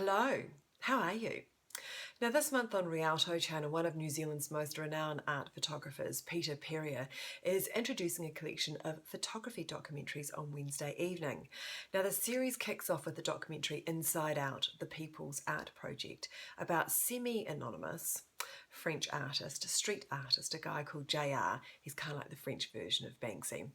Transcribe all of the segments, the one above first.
Hello, how are you? Now this month on Rialto channel, one of New Zealand's most renowned art photographers, Peter Perrier, is introducing a collection of photography documentaries on Wednesday evening. Now the series kicks off with the documentary Inside Out, the People's Art Project, about semi-anonymous French artist, street artist, a guy called JR. He's kind of like the French version of Banksy,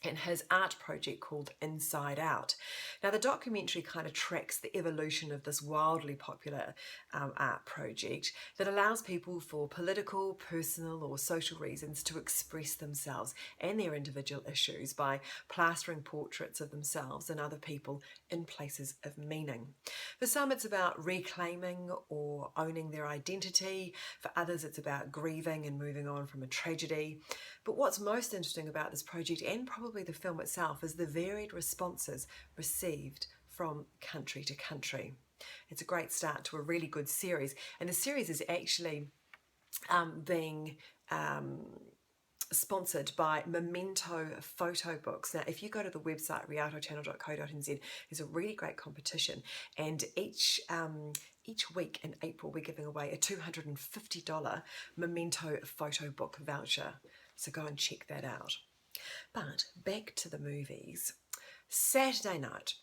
and his art project called Inside Out. Now the documentary kind of tracks the evolution of this wildly popular art project that allows people for political, personal or social reasons to express themselves and their individual issues by plastering portraits of themselves and other people in places of meaning. For some it's about reclaiming or owning their identity, for others it's about grieving and moving on from a tragedy. But what's most interesting about this project, and probably the film itself, is the varied responses received from country to country. It's a great start to a really good series, and the series is actually being sponsored by Memento photo books. Now if you go to the website rialtochannel.co.nz, there's a really great competition, and each week in April we're giving away a $250 Memento photo book voucher, so go and check that out. But back to the movies. Saturday night,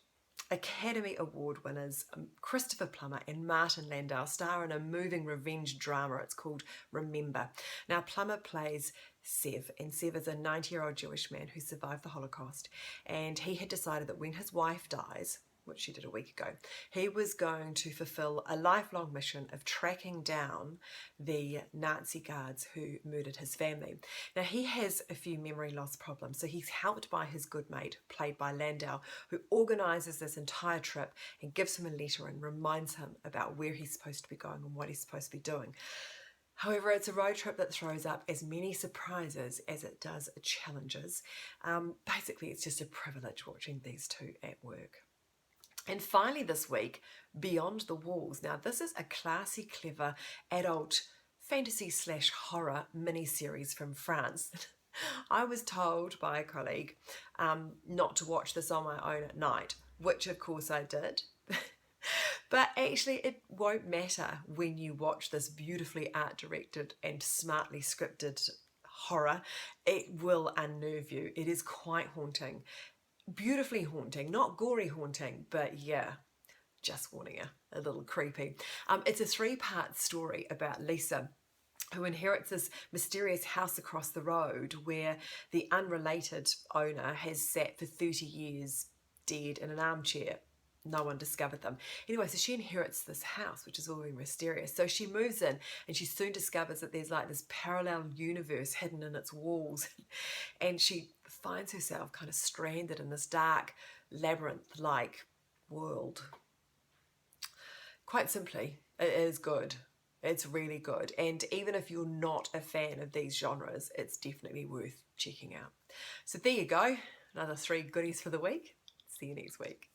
Academy Award winners Christopher Plummer and Martin Landau star in a moving revenge drama. It's called Remember. Now Plummer plays Sev, and Sev is a 90-year-old Jewish man who survived the Holocaust, and he had decided that when his wife dies, which she did a week ago, he was going to fulfill a lifelong mission of tracking down the Nazi guards who murdered his family. Now he has a few memory loss problems, so he's helped by his good mate, played by Landau, who organises this entire trip and gives him a letter and reminds him about where he's supposed to be going and what he's supposed to be doing. However, it's a road trip that throws up as many surprises as it does challenges. Basically, it's just a privilege watching these two at work. And finally this week, Beyond the Walls. Now this is a classy, clever, adult fantasy/horror miniseries from France. I was told by a colleague not to watch this on my own at night, which of course I did. But actually it won't matter when you watch this beautifully art-directed and smartly scripted horror. It will unnerve you. It is quite haunting. Beautifully haunting, not gory haunting, but yeah, just warning you, a little creepy. It's a three-part story about Lisa, who inherits this mysterious house across the road where the unrelated owner has sat for 30 years dead in an armchair. No one discovered them. Anyway, so she inherits this house, which is all very mysterious. So she moves in and she soon discovers that there's like this parallel universe hidden in its walls. And she finds herself kind of stranded in this dark labyrinth-like world. Quite simply, it is good. It's really good. And even if you're not a fan of these genres, it's definitely worth checking out. So there you go. Another 3 goodies for the week. See you next week.